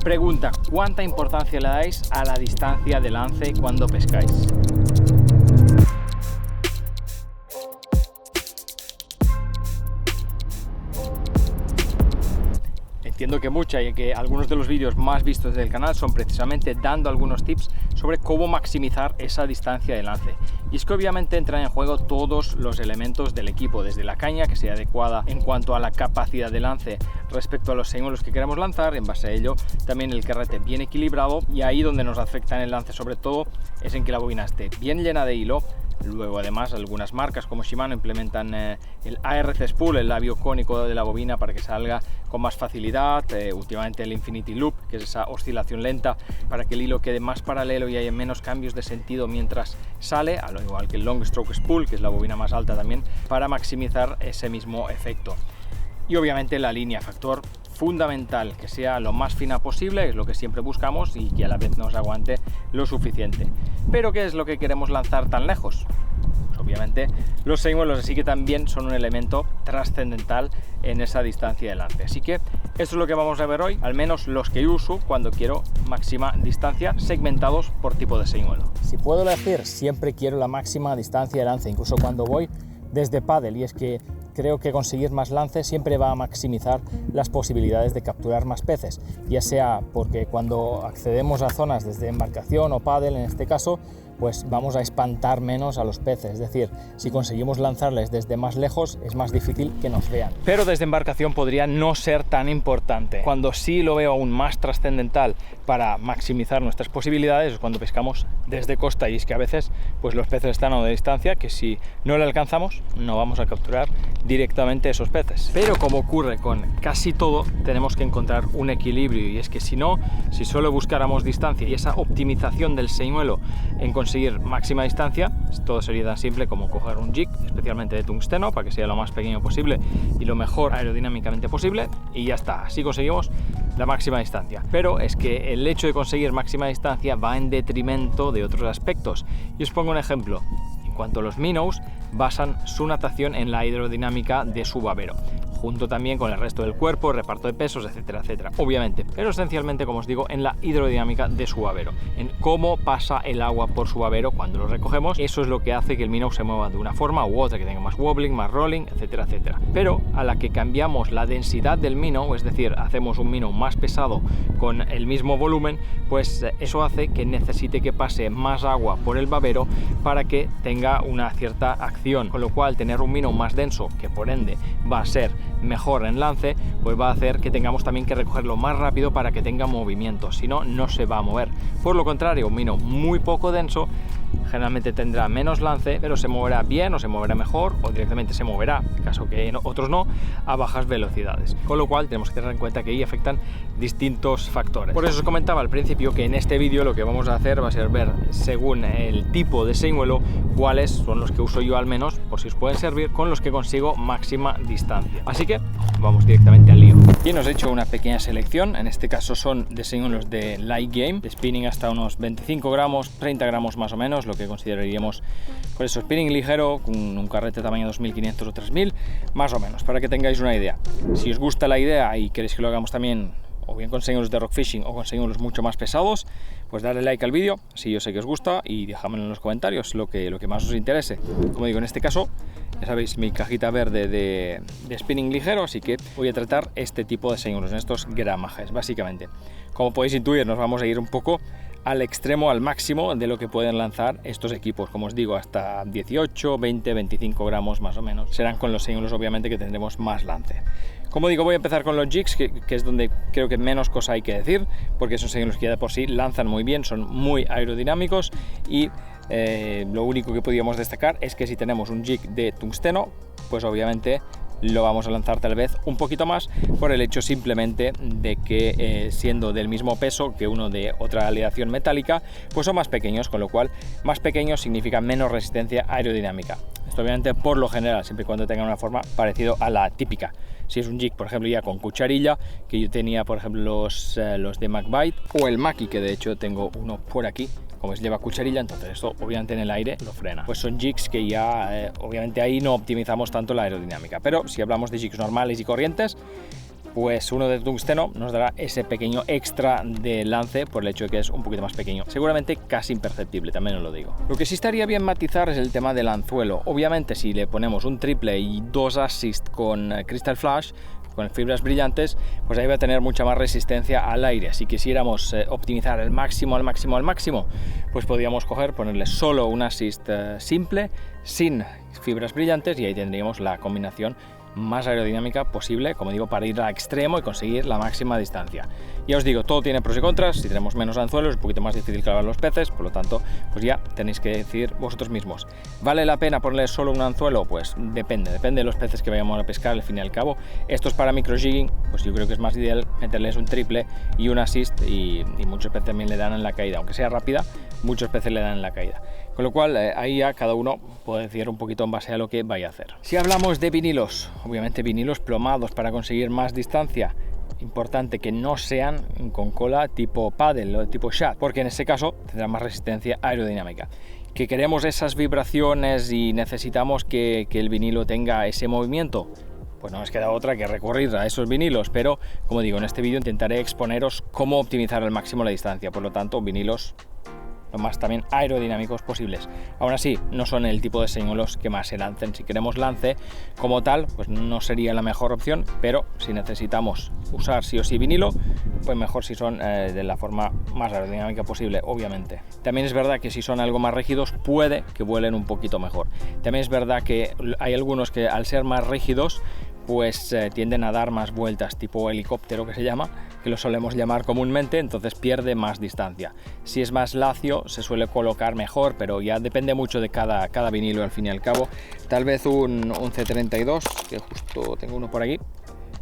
Pregunta: ¿cuánta importancia le dais a la distancia de lance cuando pescáis? Entiendo que mucha y que algunos de los vídeos más vistos del canal son precisamente dando algunos tips sobre cómo maximizar esa distancia de lance. Y es que obviamente entran en juego todos los elementos del equipo, desde la caña, que sea adecuada en cuanto a la capacidad de lance respecto a los señuelos que queremos lanzar, en base a ello también el carrete bien equilibrado, y ahí donde nos afecta en el lance sobre todo es en que la bobina esté bien llena de hilo. Luego además algunas marcas como Shimano implementan el ARC Spool, el labio cónico de la bobina, para que salga con más facilidad. Últimamente el Infinity Loop, que es esa oscilación lenta para que el hilo quede más paralelo y haya menos cambios de sentido mientras sale, al igual que el Long Stroke Spool, que es la bobina más alta también, para maximizar ese mismo efecto. Y obviamente la línea, factor fundamental, que sea lo más fina posible, es lo que siempre buscamos, y que a la vez nos aguante lo suficiente. Pero ¿qué es lo que queremos lanzar tan lejos? Pues obviamente los señuelos, así que también son un elemento trascendental en esa distancia de lance. Así que esto es lo que vamos a ver hoy, al menos los que yo uso cuando quiero máxima distancia, segmentados por tipo de señuelo. Si puedo elegir, siempre quiero la máxima distancia de lance, incluso cuando voy desde pádel, y es que creo que conseguir más lance siempre va a maximizar las posibilidades de capturar más peces, ya sea porque cuando accedemos a zonas desde embarcación o pádel en este caso, pues vamos a espantar menos a los peces, es decir, si conseguimos lanzarles desde más lejos es más difícil que nos vean. Pero desde embarcación podría no ser tan importante. Cuando sí lo veo aún más trascendental para maximizar nuestras posibilidades es cuando pescamos desde costa, y es que a veces pues los peces están a una distancia que si no le alcanzamos no vamos a capturar directamente esos peces. Pero como ocurre con casi todo, tenemos que encontrar un equilibrio, y es que si no, si solo buscáramos distancia y esa optimización del señuelo en conseguir máxima distancia, todo sería tan simple como coger un jig, especialmente de tungsteno, para que sea lo más pequeño posible y lo mejor aerodinámicamente posible, y ya está, así conseguimos la máxima distancia. Pero es que el hecho de conseguir máxima distancia va en detrimento de otros aspectos, y os pongo un ejemplo. En cuanto a los minnows, basan su natación en la hidrodinámica de su babero, junto también con el resto del cuerpo, reparto de pesos, etcétera, etcétera, obviamente, pero esencialmente, como os digo, en la hidrodinámica de su babero, en cómo pasa el agua por su babero cuando lo recogemos. Eso es lo que hace que el minnow se mueva de una forma u otra, que tenga más wobbling, más rolling, etcétera, etcétera. Pero a la que cambiamos la densidad del minnow, es decir, hacemos un minnow más pesado con el mismo volumen, pues eso hace que necesite que pase más agua por el babero para que tenga una cierta acción, con lo cual tener un minnow más denso, que por ende va a ser mejor en lance, pues va a hacer que tengamos también que recogerlo más rápido para que tenga movimiento, si no, no se va a mover. Por lo contrario, un minnow muy poco denso generalmente tendrá menos lance, pero se moverá bien o se moverá mejor, o directamente se moverá, caso que otros no, a bajas velocidades. Con lo cual tenemos que tener en cuenta que ahí afectan distintos factores. Por eso os comentaba al principio que en este vídeo lo que vamos a hacer va a ser ver, según el tipo de señuelo, cuáles son los que uso yo, al menos, por si os pueden servir, con los que consigo máxima distancia. Así que vamos directamente al lío. Y nos he hecho una pequeña selección, en este caso son de señuelos de light game, de spinning hasta unos 25 gramos, 30 gramos más o menos, lo que consideraríamos por eso spinning ligero, con un carrete tamaño 2500 o 3000, más o menos, para que tengáis una idea. Si os gusta la idea y queréis que lo hagamos también o bien con señuelos de rock fishing o con señuelos mucho más pesados, pues darle like al vídeo si yo sé que os gusta, y dejadmelo en los comentarios lo que más os interese. Como digo, en este caso ya sabéis mi cajita verde de spinning ligero, así que voy a tratar este tipo de señuelos en estos gramajes básicamente. Como podéis intuir, nos vamos a ir un poco al extremo, al máximo de lo que pueden lanzar estos equipos. Como os digo, hasta 18, 20, 25 gramos más o menos serán con los señuelos, obviamente, que tendremos más lance. Como digo, voy a empezar con los jigs, que es donde creo que menos cosa hay que decir, porque son señuelos que ya de por sí lanzan muy bien, son muy aerodinámicos, y lo único que podríamos destacar es que si tenemos un jig de tungsteno, pues obviamente lo vamos a lanzar tal vez un poquito más, por el hecho simplemente de que siendo del mismo peso que uno de otra aleación metálica, pues son más pequeños, con lo cual más pequeños significa menos resistencia aerodinámica. Esto obviamente por lo general, siempre y cuando tengan una forma parecida a la típica. Si es un jig, por ejemplo, ya con cucharilla, que yo tenía, por ejemplo, los de McBite, o el Mackie, que de hecho tengo uno por aquí, como es lleva cucharilla, entonces esto obviamente en el aire lo frena. Pues son jigs que ya obviamente ahí no optimizamos tanto la aerodinámica, pero si hablamos de jigs normales y corrientes, pues uno de tungsteno nos dará ese pequeño extra de lance por el hecho de que es un poquito más pequeño. Seguramente casi imperceptible, también os lo digo. Lo que sí estaría bien matizar es el tema del anzuelo. Obviamente si le ponemos un triple y 2 assist con Crystal Flash, con fibras brillantes, pues ahí va a tener mucha más resistencia al aire. Si quisiéramos optimizar al máximo, pues podríamos ponerle solo un assist simple, sin fibras brillantes, y ahí tendríamos la combinación más aerodinámica posible, como digo, para ir al extremo y conseguir la máxima distancia. Ya os digo, todo tiene pros y contras. Si tenemos menos anzuelos es un poquito más difícil clavar los peces, por lo tanto, pues ya tenéis que decidir vosotros mismos. ¿Vale la pena ponerle solo un anzuelo? Pues depende de los peces que vayamos a pescar al fin y al cabo. Estos para micro jigging, pues yo creo que es más ideal meterles un triple y un assist, y muchos peces también le dan en la caída, aunque sea rápida, muchos peces le dan en la caída. Con lo cual, ahí ya cada uno puede decidir un poquito en base a lo que vaya a hacer. Si hablamos de vinilos, obviamente vinilos plomados para conseguir más distancia. Importante que no sean con cola tipo paddle o tipo shad, porque en ese caso tendrá más resistencia aerodinámica. Que queremos esas vibraciones y necesitamos que el vinilo tenga ese movimiento, pues no nos queda otra que recurrir a esos vinilos, pero como digo, en este vídeo intentaré exponeros cómo optimizar al máximo la distancia. Por lo tanto, vinilos lo más también aerodinámicos posibles. Aún así, no son el tipo de señuelos que más se lancen. Si queremos lance como tal, pues no sería la mejor opción, pero si necesitamos usar sí o sí vinilo, pues mejor si son de la forma más aerodinámica posible, obviamente. También es verdad que si son algo más rígidos, puede que vuelen un poquito mejor. También es verdad que hay algunos que al ser más rígidos, pues tienden a dar más vueltas, tipo helicóptero que se llama, que lo solemos llamar comúnmente, entonces pierde más distancia. Si es más lacio se suele colocar mejor, pero ya depende mucho de cada vinilo al fin y al cabo. Tal vez un C32, que justo tengo uno por aquí,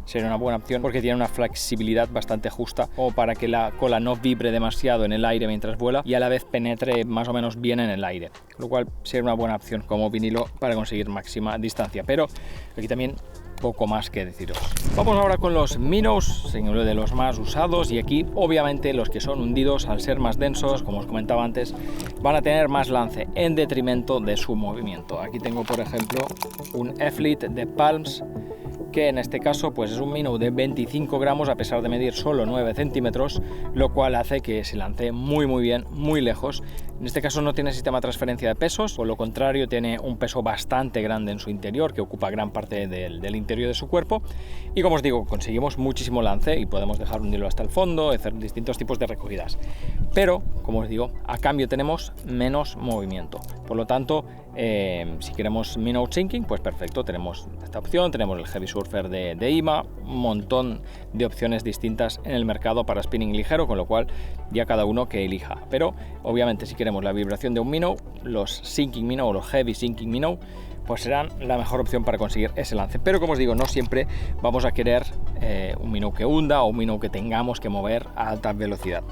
sería una buena opción porque tiene una flexibilidad bastante justa, o para que la cola no vibre demasiado en el aire mientras vuela y a la vez penetre más o menos bien en el aire, lo cual sería una buena opción como vinilo para conseguir máxima distancia. Pero aquí también poco más que deciros. Vamos ahora con los minnows, señuelo de los más usados, y aquí obviamente los que son hundidos, al ser más densos, como os comentaba antes, van a tener más lance en detrimento de su movimiento. Aquí tengo por ejemplo un F-Lit de Palms, que en este caso pues es un minnow de 25 gramos a pesar de medir solo 9 centímetros, lo cual hace que se lance muy bien, muy lejos. En este caso no tiene sistema de transferencia de pesos, por lo contrario tiene un peso bastante grande en su interior, que ocupa gran parte del interior de su cuerpo, y como os digo, conseguimos muchísimo lance y podemos dejar un hilo hasta el fondo, hacer distintos tipos de recogidas, pero como os digo, a cambio tenemos menos movimiento. Por lo tanto, si queremos minnow sinking, pues perfecto, tenemos esta opción, tenemos el Heavy Surfer de IMA, un montón de opciones distintas en el mercado para spinning ligero, con lo cual ya cada uno que elija. Pero obviamente si queremos la vibración de un minnow, los sinking minnow o los heavy sinking minnow pues serán la mejor opción para conseguir ese lance. Pero como os digo, no siempre vamos a querer un minnow que hunda o un minnow que tengamos que mover a alta velocidad.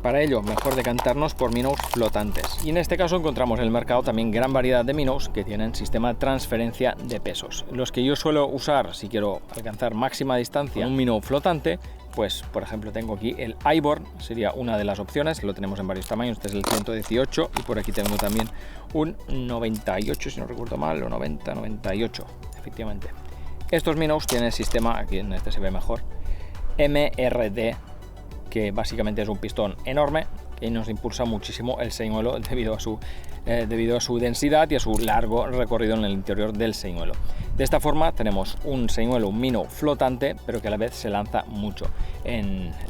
Para ello, mejor decantarnos por minnows flotantes. Y en este caso encontramos en el mercado también gran variedad de minnows que tienen sistema de transferencia de pesos. Los que yo suelo usar si quiero alcanzar máxima distancia, un minnow flotante, pues por ejemplo tengo aquí el Iborn, sería una de las opciones, lo tenemos en varios tamaños, este es el 118 y por aquí tengo también un 98, si no recuerdo mal, o 90, 98, efectivamente. Estos minnows tienen el sistema, aquí en este se ve mejor, MRD, que básicamente es un pistón enorme que nos impulsa muchísimo el señuelo debido a su densidad y a su largo recorrido en el interior del señuelo. De esta forma tenemos un señuelo, un minnow flotante, pero que a la vez se lanza mucho.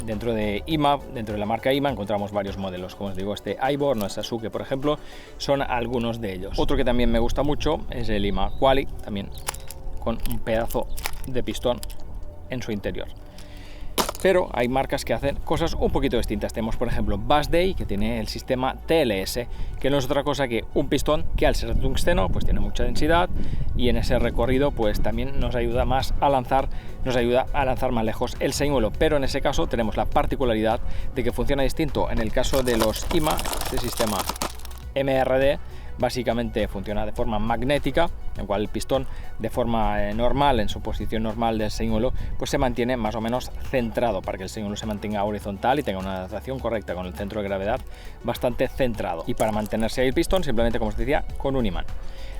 Dentro de IMA, dentro de la marca IMA, encontramos varios modelos, como os digo, este Iborn o Sasuke, por ejemplo, son algunos de ellos. Otro que también me gusta mucho es el IMA Quali, también con un pedazo de pistón en su interior. Pero hay marcas que hacen cosas un poquito distintas. Tenemos por ejemplo Bass Day, que tiene el sistema TLS, que no es otra cosa que un pistón que al ser tungsteno pues tiene mucha densidad y en ese recorrido pues también nos ayuda más a lanzar, más lejos el señuelo, pero en ese caso tenemos la particularidad de que funciona distinto. En el caso de los IMA, este sistema MRD básicamente funciona de forma magnética, en el cual el pistón de forma normal, en su posición normal del señuelo, pues se mantiene más o menos centrado para que el señuelo se mantenga horizontal y tenga una adaptación correcta con el centro de gravedad bastante centrado. Y para mantenerse ahí el pistón, simplemente, como os decía, con un imán.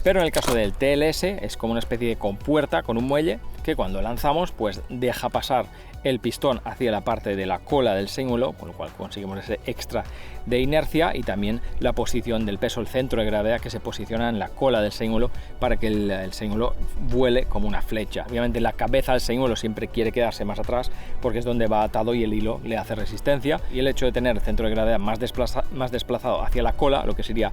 Pero en el caso del TLS es como una especie de compuerta con un muelle que cuando lanzamos pues deja pasar el pistón hacia la parte de la cola del señuelo, con lo cual conseguimos ese extra de inercia, y también la posición del peso, el centro de gravedad que se posiciona en la cola del señuelo para que el señuelo vuele como una flecha. Obviamente la cabeza del señuelo siempre quiere quedarse más atrás porque es donde va atado y el hilo le hace resistencia, y el hecho de tener el centro de gravedad más desplazado hacia la cola, lo que sería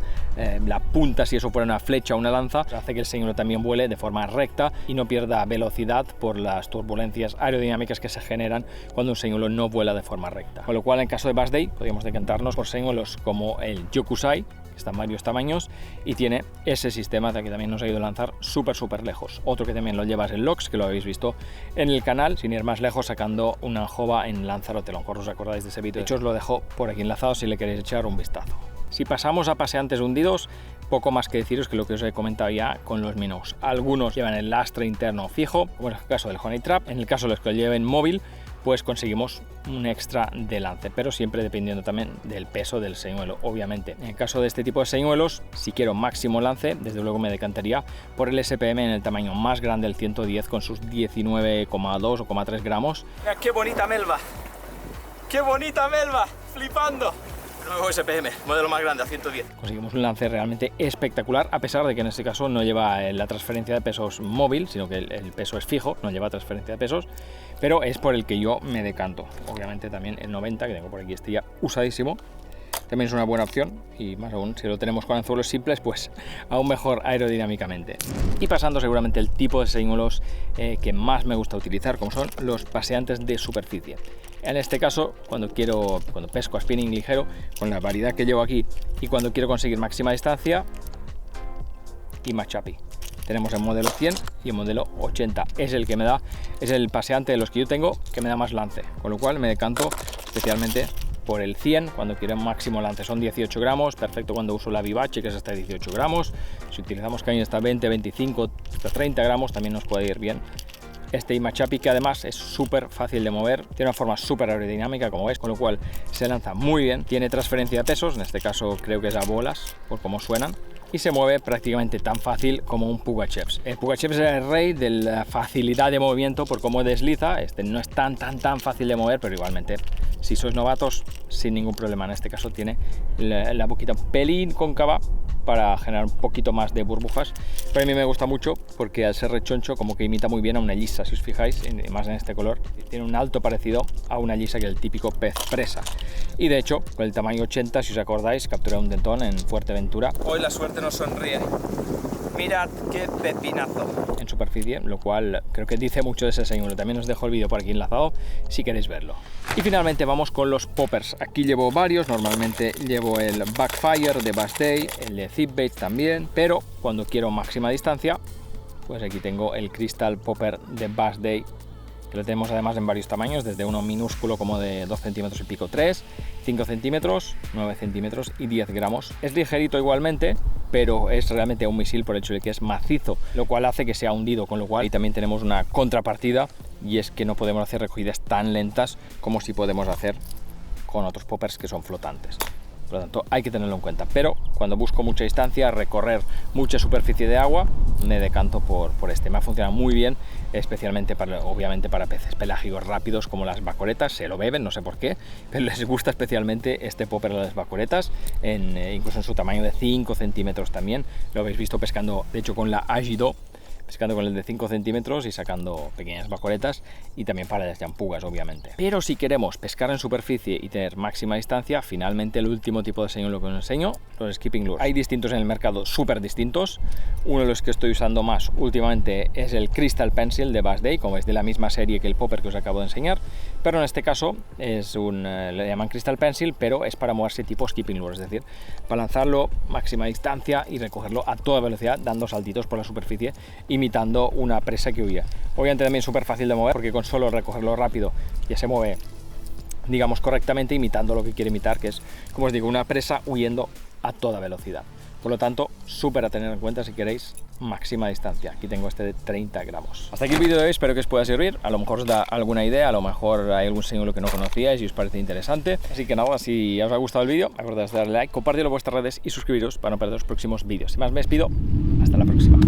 la punta si eso fuera una flecha o una lanza, hace que el señuelo también vuele de forma recta y no pierda velocidad por las turbulencias aerodinámicas que se generan cuando un señuelo no vuela de forma recta. Con lo cual, en caso de Bass Day, podríamos decantarnos por señuelos como el Yokusai, que está en varios tamaños y tiene ese sistema de que también nos ha ido a lanzar súper lejos. Otro que también lo lleva es el Lox, que lo habéis visto en el canal, sin ir más lejos, sacando una anjova en Lanzarote. A lo mejor os acordáis de ese vídeo. De hecho, os lo dejo por aquí enlazado si le queréis echar un vistazo. Si pasamos a paseantes hundidos, poco más que deciros que lo que os he comentado ya con los minnows. Algunos llevan el lastre interno fijo, como en el caso del Honey Trap. En el caso de los que lo lleven móvil, pues conseguimos un extra de lance, pero siempre dependiendo también del peso del señuelo, obviamente. En el caso de este tipo de señuelos, si quiero máximo lance, desde luego me decantaría por el SPM en el tamaño más grande, el 110, con sus 19,2 o 3 gramos. Mira, qué bonita melva, qué bonita melva, flipando. Nuevo SPM, modelo más grande, a 110. Conseguimos un lance realmente espectacular, a pesar de que en este caso no lleva la transferencia de pesos móvil, sino que el peso es fijo, no lleva transferencia de pesos, pero es por el que yo me decanto. Obviamente también el 90, que tengo por aquí, este ya usadísimo, también es una buena opción, y más aún si lo tenemos con anzuelos simples, pues aún mejor aerodinámicamente. Y pasando seguramente el tipo de señuelos que más me gusta utilizar, como son los paseantes de superficie. En este caso, cuando pesco a spinning ligero, con la variedad que llevo aquí, y cuando quiero conseguir máxima distancia, Imachapi. Tenemos el modelo 100 y el modelo 80. Es el paseante de los que yo tengo que me da más lance, con lo cual me decanto especialmente por el 100 cuando quiero máximo lance. Son 18 gramos, perfecto cuando uso la Vivace, que es hasta 18 gramos. Si utilizamos caña hasta 20, 25, hasta 30 gramos, también nos puede ir bien este Imachapi, que además es súper fácil de mover, tiene una forma súper aerodinámica, como veis, con lo cual se lanza muy bien, tiene transferencia de pesos, en este caso creo que es a bolas, por cómo suenan, y se mueve prácticamente tan fácil como un Pugachev. El Pugachev es el rey de la facilidad de movimiento por cómo desliza. Este no es tan fácil de mover, pero igualmente, si sois novatos, sin ningún problema. En este caso tiene la boquita un pelín cóncava para generar un poquito más de burbujas, pero a mí me gusta mucho porque al ser rechoncho como que imita muy bien a una lisa, si os fijáis, más en este color, tiene un alto parecido a una lisa, que es el típico pez presa. Y de hecho, con el tamaño 80, si os acordáis, capturé un dentón en Fuerteventura. Hoy la suerte nos sonríe. Mirad qué pepinazo. En superficie, lo cual creo que dice mucho de ese señuelo. También os dejo el vídeo por aquí enlazado si queréis verlo. Y finalmente vamos con los poppers. Aquí llevo varios, normalmente llevo el Backfire de Bass Day, el de Zipbait también, pero cuando quiero máxima distancia, pues aquí tengo el Crystal Popper de Bass Day, que lo tenemos además en varios tamaños, desde uno minúsculo como de 2 centímetros y pico, 3, 5 centímetros, 9 centímetros y 10 gramos. Es ligerito igualmente, pero es realmente un misil por el hecho de que es macizo, lo cual hace que sea hundido, con lo cual y también tenemos una contrapartida, y es que no podemos hacer recogidas tan lentas como si podemos hacer con otros poppers que son flotantes. Por lo tanto, hay que tenerlo en cuenta. Pero cuando busco mucha distancia, recorrer mucha superficie de agua, me decanto por este. Me ha funcionado muy bien, especialmente obviamente para peces pelágicos rápidos como las bacoretas. Se lo beben, no sé por qué, pero les gusta especialmente este popper a las bacoretas, incluso en su tamaño de 5 centímetros también. Lo habéis visto pescando, de hecho, con la Agido, pescando con el de 5 centímetros y sacando pequeñas bacoretas, y también para las llampugas, obviamente. Pero si queremos pescar en superficie y tener máxima distancia, finalmente el último tipo de señuelo que os enseño, los skipping lures. Hay distintos en el mercado, súper distintos. Uno de los que estoy usando más últimamente es el Crystal Pencil de Bass Day, como es de la misma serie que el popper que os acabo de enseñar, pero en este caso es le llaman Crystal Pencil, pero es para moverse tipo skipping lure, es decir, para lanzarlo máxima distancia y recogerlo a toda velocidad, dando saltitos por la superficie, imitando una presa que huía. Obviamente también súper fácil de mover, porque con solo recogerlo rápido ya se mueve, digamos, correctamente, imitando lo que quiere imitar, que es, como os digo, una presa huyendo a toda velocidad. Por lo tanto, súper a tener en cuenta si queréis máxima distancia. Aquí tengo este de 30 gramos. Hasta aquí el vídeo de hoy, espero que os pueda servir. A lo mejor os da alguna idea, a lo mejor hay algún señuelo que no conocíais y os parece interesante. Así que nada, si os ha gustado el vídeo, acordad de darle like, compartirlo en vuestras redes y suscribiros para no perder los próximos vídeos. Sin más, me despido. Hasta la próxima.